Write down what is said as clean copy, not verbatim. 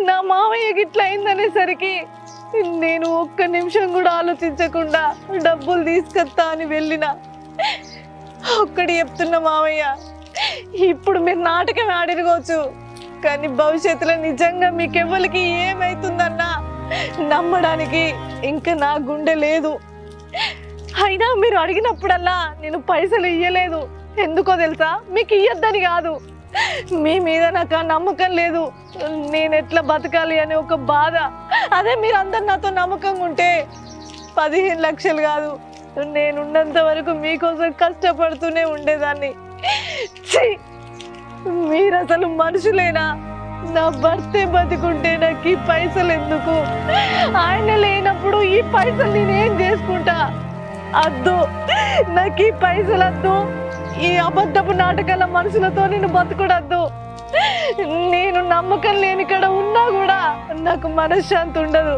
నా మామయ్యకి ఇట్లా అయిందనేసరికి నేను ఒక్క నిమిషం కూడా ఆలోచించకుండా డబ్బులు తీసుకొస్తా అని వెళ్ళిన. ఒక్కడి చెప్తున్నా మామయ్య, ఇప్పుడు మీరు నాటకం ఆడిరుకోవచ్చు, కానీ భవిష్యత్తులో నిజంగా మీకెవ్వరికి ఏమైతుందన్నా నమ్మడానికి ఇంకా నా గుండె లేదు. అయినా మీరు అడిగినప్పుడల్లా నేను పైసలు ఇయ్యలేదు. ఎందుకో తెలుసా? మీకు ఇయ్యొద్దని కాదు, మీ మీద నాకు ఆ నమ్మకం లేదు. నేను ఎట్లా బతకాలి అనే ఒక బాధ. అదే మీరు అందరు నాతో నమ్మకంగా ఉంటే 15 లక్షలు కాదు, నేనున్నంత వరకు మీకోసం కష్టపడుతూనే ఉండేదాన్ని. మీరు అసలు మనుషులేనా? నా భర్తే బతికుంటే నాకు ఈ పైసలు ఎందుకు? ఆయన లేనప్పుడు ఈ పైసలు నేనేం చేసుకుంటా? అద్దు, నాకు ఈ పైసలు వద్దు. ఈ అబద్ధపు నాటకాల మనుషులతో నేను బతుకుడద్దు. నేను నమ్మకం లేని కాడ ఉన్నా కూడా నాకు మనశ్శాంతి ఉండదు.